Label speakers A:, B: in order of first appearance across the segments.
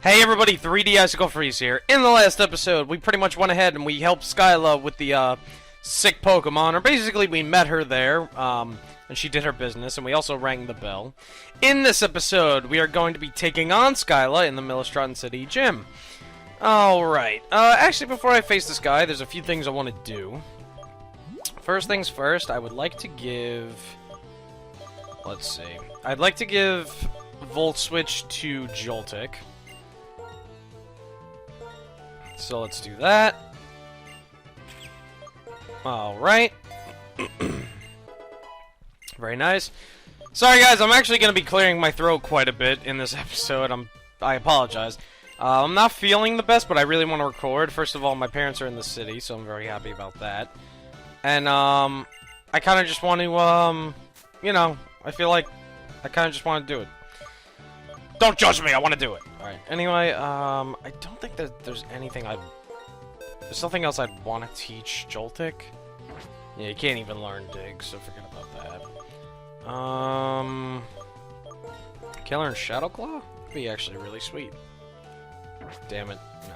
A: Hey everybody, 3D Icicle Freeze here. In the last episode, we pretty much went ahead and we helped Skyla with the sick Pokemon, or basically we met her there, and she did her business, and we also rang the bell. In this episode, we are going to be taking on Skyla in the Millestron City Gym. Alright, actually before I face this guy, there's a few things I want to do. First things first, I would like to give... Let's see. I'd like to give Volt Switch to Joltik. So let's do that. Alright. Very nice. Sorry guys, I'm actually going to be clearing my throat quite a bit in this episode. I apologize. I'm not feeling the best, but I really want to record. First of all, my parents are in the city, so I'm very happy about that. And, I kind of just want to, you know, I feel like I kind of just want to do it. Don't judge me, I want to do it. Alright, anyway, I don't think that there's anything there's something else I'd want to teach Joltik. Yeah, you can't even learn Dig, so forget about that. Can I learn Shadow Claw? That'd be actually really sweet. Damn it, no.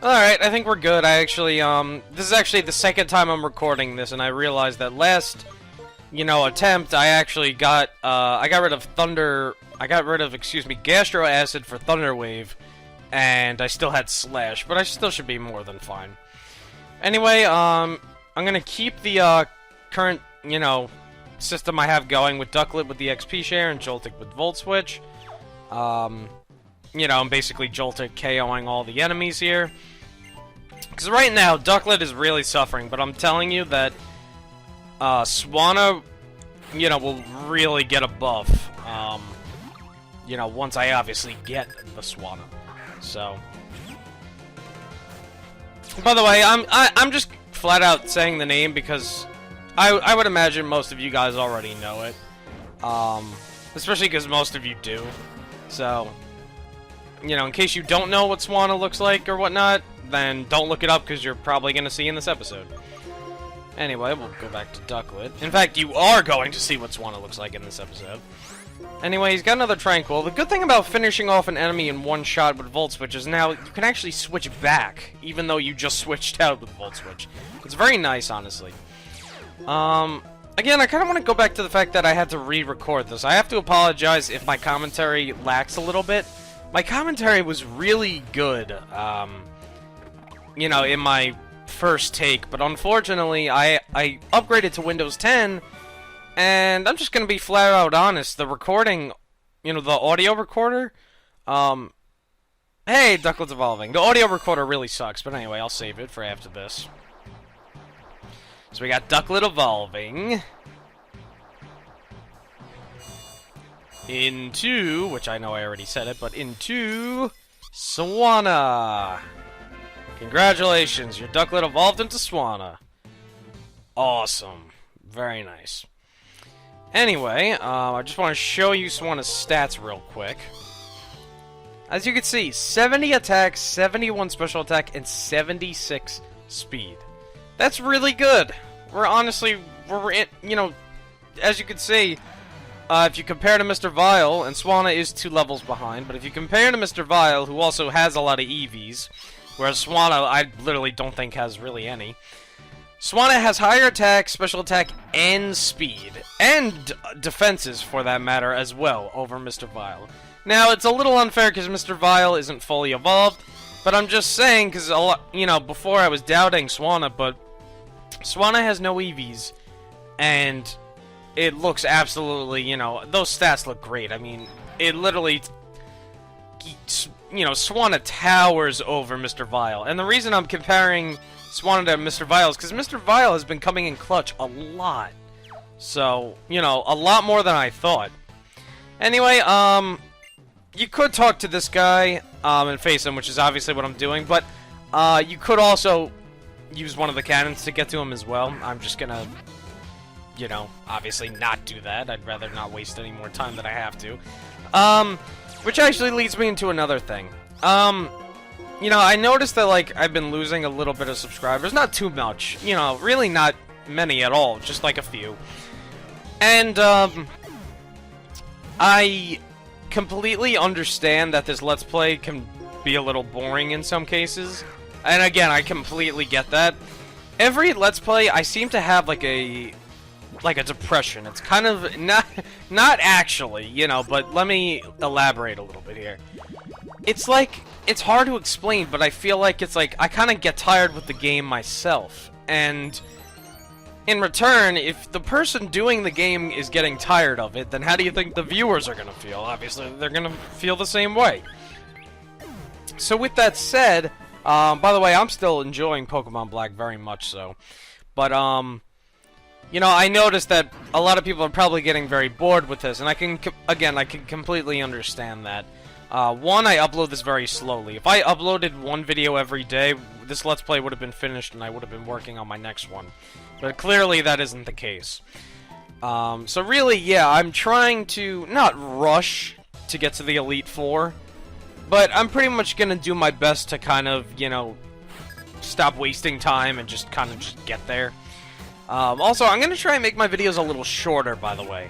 A: Alright, I think we're good. I actually, this is actually the second time I'm recording this, and I realized that last, you know, attempt, I actually got, I got rid of, excuse me, Gastro Acid for Thunder Wave, and I still had Slash, but I still should be more than fine. Anyway, I'm gonna keep the, current, you know, system I have going with Ducklet with the XP share and Joltik with Volt Switch. You know, I'm basically Joltik KOing all the enemies here. Because right now, Ducklet is really suffering, but I'm telling you that, Swanna, you know, will really get a buff, you know, once I obviously get the Swanna. So, by the way, I'm just flat out saying the name because I would imagine most of you guys already know it, especially because most of you do. So, you know, in case you don't know what Swanna looks like or whatnot, then don't look it up because you're probably going to see in this episode. Anyway, we'll go back to Ducklet. In fact, you are going to see what Swanna looks like in this episode. Anyway, he's got another Tranquil. The good thing about finishing off an enemy in one shot with Volt Switch is now you can actually switch back, even though you just switched out with Volt Switch. It's very nice, honestly. Again, I kind of want to go back to the fact that I had to re-record this. I have to apologize if my commentary lacks a little bit. My commentary was really good, you know, in my first take, but unfortunately, I upgraded to Windows 10, and I'm just gonna be flat out honest, the recording, you know, the audio recorder, hey, Ducklet's evolving. The audio recorder really sucks, but anyway, I'll save it for after this. So we got Ducklet evolving into, which I know I already said it, but into Swanna. Congratulations, your Ducklet evolved into Swanna. Awesome. Very nice. Anyway, I just want to show you Swanna's stats real quick. As you can see, 70 attack, 71 special attack, and 76 speed. That's really good. We're in, you know, as you can see, if you compare to Mr. Vile, and Swanna is 2 levels behind, but if you compare to Mr. Vile, who also has a lot of EVs, whereas Swanna, I literally don't think has really any. Swanna has higher attack, special attack, and speed. And defenses, for that matter, as well, over Mr. Vile. Now, it's a little unfair because Mr. Vile isn't fully evolved, but I'm just saying, because, you know, before I was doubting Swanna, but Swanna has no EVs, and it looks absolutely, you know, those stats look great. I mean, it literally, you know, Swanna towers over Mr. Vile. And the reason I'm comparing Swanna to Mr. Vile is because Mr. Vile has been coming in clutch a lot. So, you know, a lot more than I thought. Anyway, you could talk to this guy, and face him, which is obviously what I'm doing, but, you could also use one of the cannons to get to him as well. I'm just gonna, you know, obviously not do that. I'd rather not waste any more time than I have to. Which actually leads me into another thing. You know, I noticed that, like, I've been losing a little bit of subscribers. Not too much. You know, really not many at all. Just, like, a few. And, I completely understand that this Let's Play can be a little boring in some cases. And again, I completely get that. Every Let's Play, I seem to have like a depression. It's kind of not actually, you know, but let me elaborate a little bit here. It's like, it's hard to explain, but I feel like it's like I kind of get tired with the game myself. And in return, if the person doing the game is getting tired of it, then how do you think the viewers are going to feel? Obviously, they're going to feel the same way. So with that said, by the way, I'm still enjoying Pokemon Black very much so. But, you know, I noticed that a lot of people are probably getting very bored with this, and I can completely understand that. One, I upload this very slowly. If I uploaded one video every day, this Let's Play would have been finished and I would have been working on my next one. But clearly that isn't the case. So really, yeah, I'm trying to not rush to get to the Elite Four, but I'm pretty much gonna do my best to kind of, you know, stop wasting time and just kind of just get there. Also, I'm gonna try and make my videos a little shorter, by the way.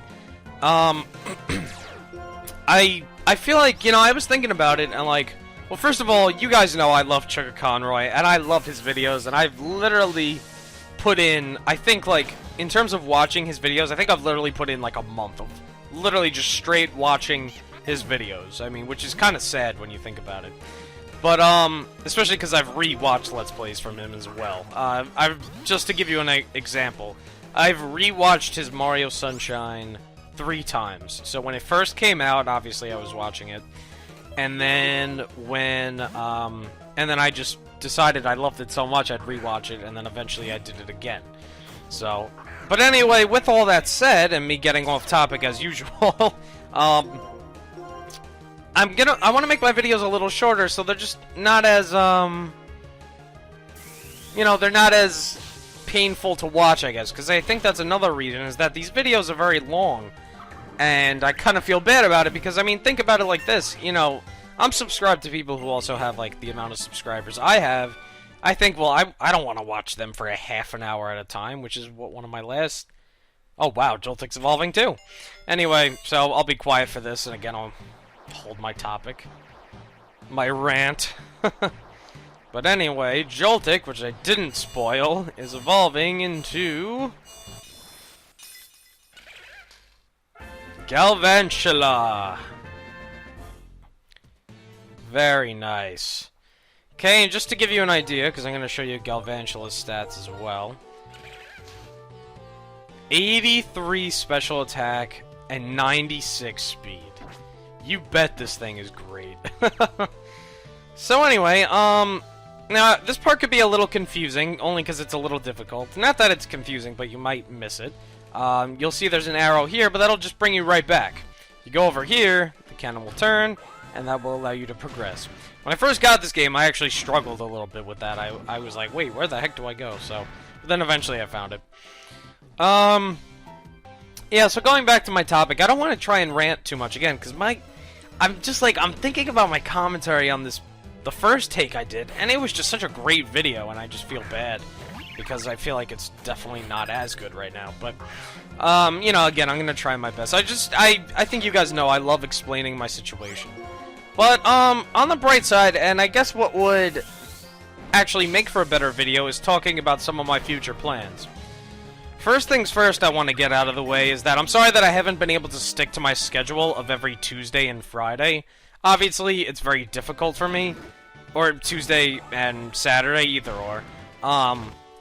A: I feel like, you know, I was thinking about it, and like, well, first of all, you guys know I love Chugga Conroy, and I love his videos, and I've literally put in, I think, like, in terms of watching his videos, I think I've literally put in, like, a month of literally just straight watching his videos. I mean, which is kind of sad when you think about it. But, especially because I've re-watched Let's Plays from him as well. Just to give you an example, I've re-watched his Mario Sunshine 3 times. So when it first came out, obviously I was watching it, and then when and then I just decided I loved it so much I'd rewatch it, and then eventually I did it again. So, but anyway, with all that said, and me getting off topic as usual, I want to make my videos a little shorter, so they're just not as you know, they're not as painful to watch, I guess, because I think that's another reason, is that these videos are very long. And I kind of feel bad about it because, I mean, think about it like this. You know, I'm subscribed to people who also have, like, the amount of subscribers I have. I think, well, I don't want to watch them for a half an hour at a time, which is what one of my last... Oh, wow, Joltik's evolving too. Anyway, so I'll be quiet for this, and again, I'll hold my topic. My rant. But anyway, Joltik, which I didn't spoil, is evolving into... Galvantula. Very nice. Okay, and just to give you an idea, because I'm going to show you Galvantula's stats as well. 83 special attack and 96 speed. You bet this thing is great. So anyway, now this part could be a little confusing, only because it's a little difficult. Not that it's confusing, but you might miss it. You'll see there's an arrow here, but that'll just bring you right back. You go over here, the cannon will turn, and that will allow you to progress. When I first got this game, I actually struggled a little bit with that. I was like, wait, where the heck do I go? So, but then eventually I found it. Yeah, so going back to my topic, I don't want to try and rant too much again, because I'm just like, I'm thinking about my commentary on this, the first take I did, and it was just such a great video, and I just feel bad. Because I feel like it's definitely not as good right now, but, you know, again, I'm gonna try my best. I think you guys know I love explaining my situation. But, on the bright side, and I guess what would actually make for a better video is talking about some of my future plans. First things first I want to get out of the way is that I'm sorry that I haven't been able to stick to my schedule of every Tuesday and Friday. Obviously, it's very difficult for me, or Tuesday and Saturday, either or.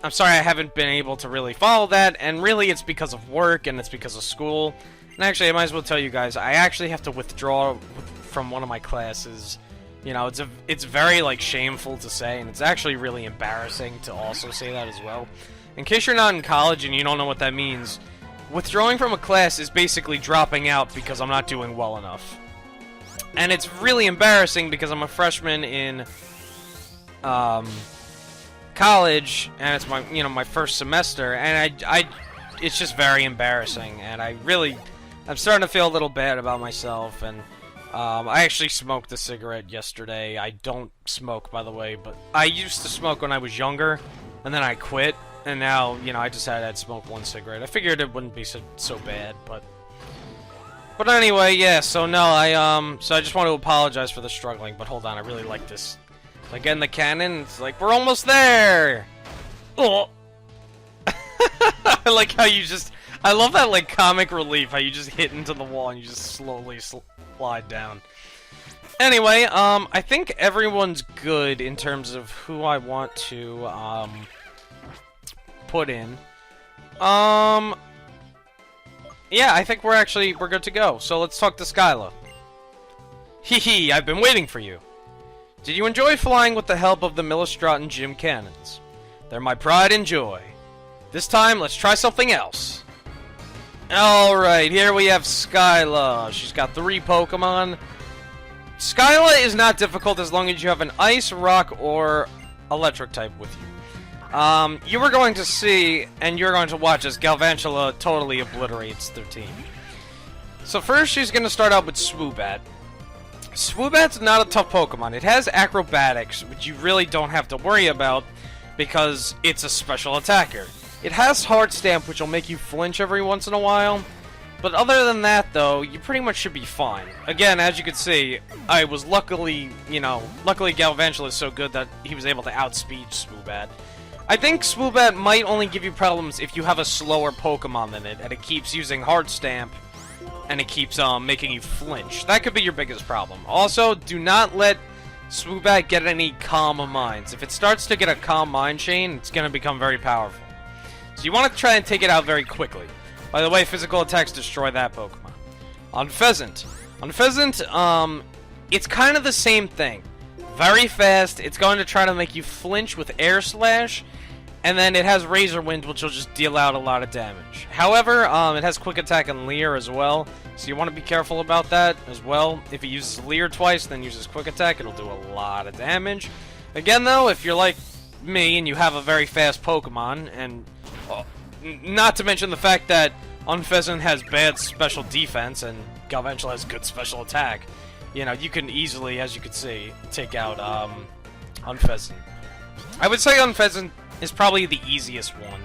A: I'm sorry I haven't been able to really follow that, and really it's because of work, and it's because of school. And actually, I might as well tell you guys, I actually have to withdraw from one of my classes. You know, it's very, like, shameful to say, and it's actually really embarrassing to also say that as well. In case you're not in college and you don't know what that means, withdrawing from a class is basically dropping out because I'm not doing well enough. And it's really embarrassing because I'm a freshman in, college, and it's my, you know, my first semester, and it's just very embarrassing, and I'm starting to feel a little bad about myself, and, I actually smoked a cigarette yesterday. I don't smoke, by the way, but I used to smoke when I was younger, and then I quit, and now, you know, I decided I'd smoke one cigarette. I figured it wouldn't be so bad, but But anyway, yeah, so no, so I just want to apologize for the struggling, but hold on, I really like this. So I get in the cannon, it's like, we're almost there! Oh! I like how you just, I love that, like, comic relief, how you just hit into the wall and you just slowly slide down. Anyway, I think everyone's good in terms of who I want to, put in. Yeah, I think we're good to go. So let's talk to Skyla. Hee hee, I've been waiting for you. Did you enjoy flying with the help of the Millistrauten Gym Cannons? They're my pride and joy. This time, let's try something else. Alright, here we have Skyla. She's got 3 Pokemon. Skyla is not difficult as long as you have an Ice, Rock, or Electric type with you. You were going to see, and you're going to watch as Galvantula totally obliterates their team. So first, she's going to start out with Swoobat. Swoobat's not a tough Pokemon. It has Acrobatics, which you really don't have to worry about, because it's a special attacker. It has Heart Stamp, which will make you flinch every once in a while. But other than that, though, you pretty much should be fine. Again, as you can see, I was luckily Galvantula is so good that he was able to outspeed Swoobat. I think Swoobat might only give you problems if you have a slower Pokemon than it, and it keeps using Heart Stamp, and it keeps making you flinch. That could be your biggest problem. Also, do not let Swoobat get any Calm Minds. If it starts to get a Calm Mind Chain, it's going to become very powerful. So you want to try and take it out very quickly. By the way, physical attacks destroy that Pokemon. On Pheasant, it's kind of the same thing. Very fast, it's going to try to make you flinch with Air Slash, and then it has Razor Wind, which will just deal out a lot of damage. However, it has Quick Attack and Leer as well, so you want to be careful about that as well. If it uses Leer twice, then uses Quick Attack, it'll do a lot of damage. Again, though, if you're like me and you have a very fast Pokemon, and not to mention the fact that Unpheasant has bad special defense and Galvantula has good special attack, you know, you can easily, as you can see, take out Unpheasant. I would say Unpheasant is probably the easiest one.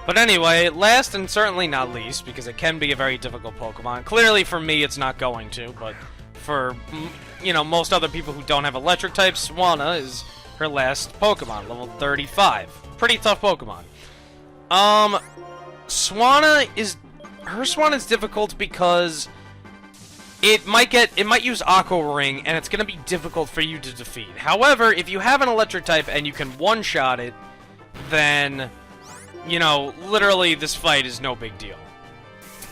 A: But anyway, last and certainly not least, because it can be a very difficult Pokemon. Clearly for me it's not going to, but for, you know, most other people who don't have electric types, Swanna is her last Pokemon, level 35. Pretty tough Pokemon. Swanna is difficult because it might use Aqua Ring, and it's going to be difficult for you to defeat. However, if you have an electric type and you can one-shot it, then, you know, literally this fight is no big deal.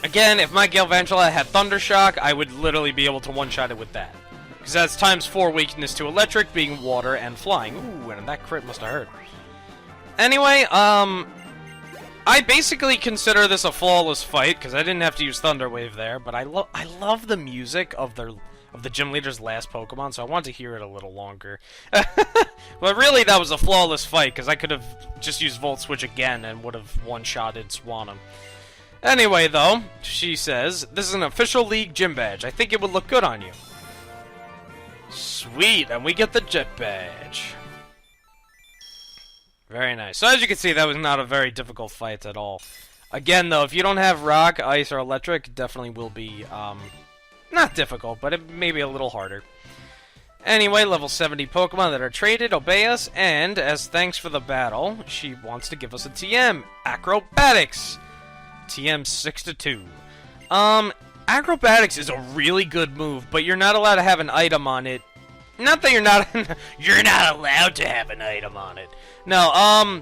A: Again, if my Galvantula had Thunder Shock, I would literally be able to one-shot it with that. Because that's times 4 weakness to electric, being water and flying. Ooh, and that crit must have hurt. Anyway, I basically consider this a flawless fight, because I didn't have to use Thunder Wave there, but I love the music of the gym leader's last Pokemon, so I want to hear it a little longer. But really, that was a flawless fight, because I could have just used Volt Switch again and would have one-shotted Swanna. Anyway, though, she says, this is an official league gym badge. I think it would look good on you. Sweet, and we get the Jet Badge. Very nice. So as you can see, that was not a very difficult fight at all. Again, though, if you don't have Rock, Ice, or Electric, it definitely will be, not difficult, but it may be a little harder. Anyway, level 70 Pokemon that are traded obey us, and as thanks for the battle, she wants to give us a TM. Acrobatics! TM 6-2. Acrobatics is a really good move, but you're not allowed to have an item on it. Not that you're not you're not allowed to have an item on it. No,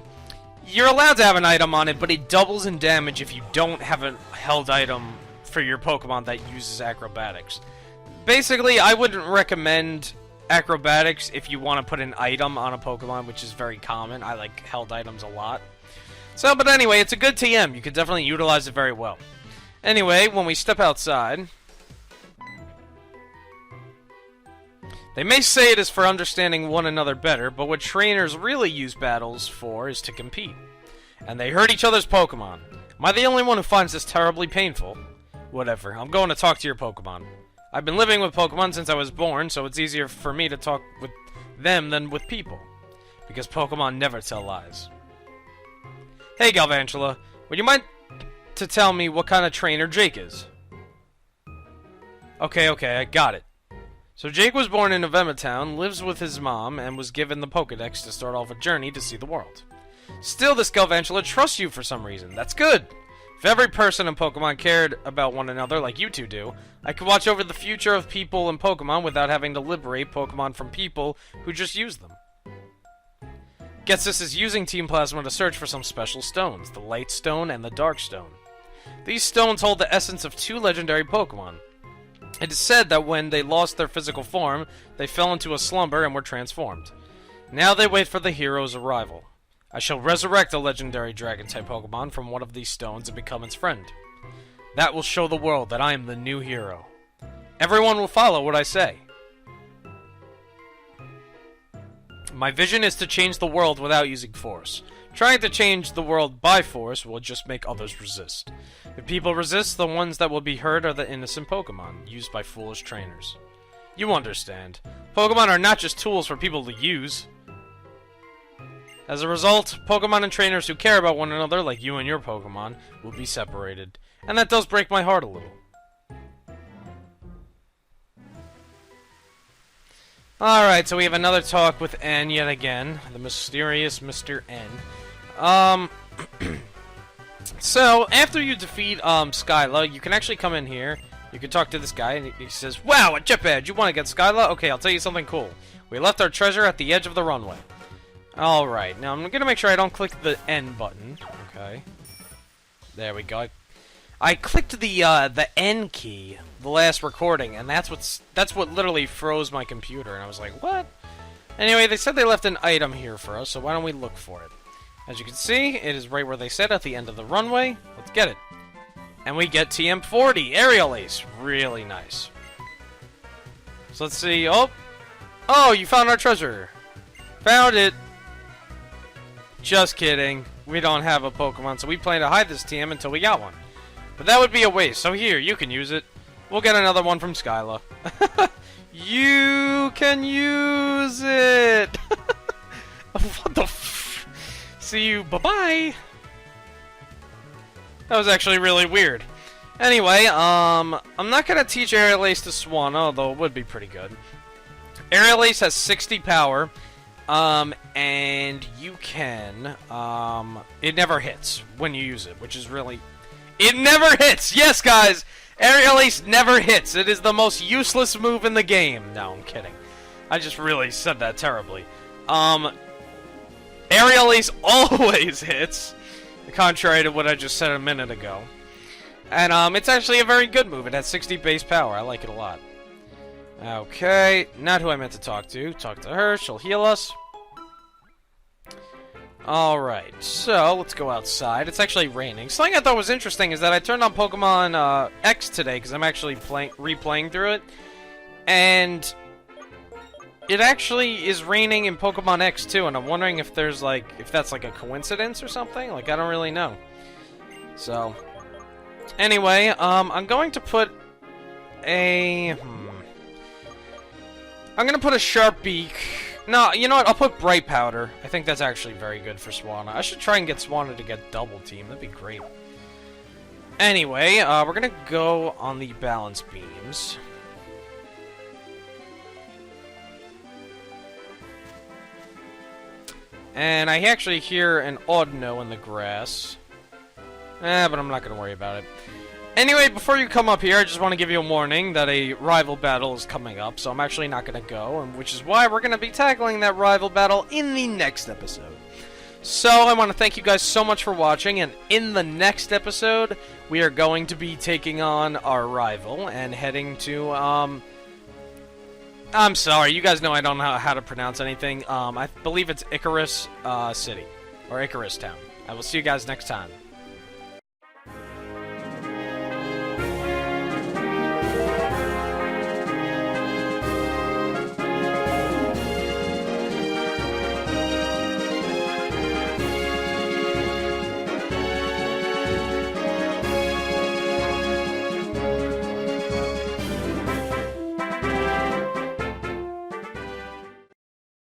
A: you're allowed to have an item on it, but it doubles in damage if you don't have a held item for your Pokemon that uses Acrobatics. Basically, I wouldn't recommend Acrobatics if you want to put an item on a Pokemon, which is very common. I like held items a lot. So, but anyway, it's a good TM. You can definitely utilize it very well. Anyway, when we step outside, they may say it is for understanding one another better, but what trainers really use battles for is to compete. And they hurt each other's Pokemon. Am I the only one who finds this terribly painful? Whatever, I'm going to talk to your Pokemon. I've been living with Pokemon since I was born, so it's easier for me to talk with them than with people. Because Pokemon never tell lies. Hey Galvantula, would you mind to tell me what kind of trainer Jake is? Okay, I got it. So Jake was born in November Town, lives with his mom, and was given the Pokedex to start off a journey to see the world. Still, this Galvantula trusts you for some reason. That's good. If every person in Pokemon cared about one another like you two do, I could watch over the future of people and Pokemon without having to liberate Pokemon from people who just use them. Ghetsis is using Team Plasma to search for some special stones, the Light Stone and the Dark Stone. These stones hold the essence of two legendary Pokemon. It is said that when they lost their physical form, they fell into a slumber and were transformed. Now they wait for the hero's arrival. I shall resurrect a legendary Dragon-type Pokemon from one of these stones and become its friend. That will show the world that I am the new hero. Everyone will follow what I say. My vision is to change the world without using force. Trying to change the world by force will just make others resist. If people resist, the ones that will be hurt are the innocent Pokemon, used by foolish trainers. You understand. Pokemon are not just tools for people to use. As a result, Pokemon and trainers who care about one another, like you and your Pokemon, will be separated. And that does break my heart a little. Alright, so we have another talk with N yet again. The mysterious Mr. N. So, after you defeat, Skyla, you can actually come in here. You can talk to this guy, and he says, "Wow, a jet badge! You want to get Skyla? Okay, I'll tell you something cool. We left our treasure at the edge of the runway." Alright, now I'm gonna make sure I don't click the N button. Okay. There we go. I clicked the N key, the last recording, and that's what literally froze my computer, and I was like, what? Anyway, they said they left an item here for us, so why don't we look for it? As you can see, it is right where they said, at the end of the runway. Let's get it. And we get TM40, Aerial Ace. Really nice. So let's see. Oh, you found our treasure. Found it. Just kidding. We don't have a Pokemon, so we plan to hide this TM until we got one. But that would be a waste, so here, you can use it. We'll get another one from Skyla. You can use it! What the f... See you, bye-bye! That was actually really weird. Anyway, I'm not gonna teach Aerial Ace to Swanna, although it would be pretty good. Aerial Ace has 60 power, and you can, it never hits when you use it, which is really... It never hits! Yes, guys! Aerial Ace never hits! It is the most useless move in the game. No, I'm kidding. I just really said that terribly. Aerial Ace always hits, contrary to what I just said a minute ago. And, it's actually a very good move. It has 60 base power. I like it a lot. Okay, not who I meant to talk to. Talk to her. She'll heal us. Alright, so let's go outside. It's actually raining. Something I thought was interesting is that I turned on Pokemon X today because I'm actually replaying through it. And it actually is raining in Pokemon X too, and I'm wondering if there's if that's like a coincidence or something. Like, I don't really know. So, anyway, I'm going to put a... I'm gonna put a Sharp-Beak... No, you know what? I'll put Bright Powder. I think that's actually very good for Swanna. I should try and get Swanna to get Double Team. That'd be great. Anyway, we're gonna go on the Balance Beams. And I actually hear an Audino in the grass. But I'm not gonna worry about it. Anyway, before you come up here, I just want to give you a warning that a rival battle is coming up, so I'm actually not going to go, and which is why we're going to be tackling that rival battle in the next episode. So, I want to thank you guys so much for watching, and in the next episode, we are going to be taking on our rival and heading to, I'm sorry, you guys know I don't know how to pronounce anything. I believe it's Icarus City, or Icarus Town. I will see you guys next time.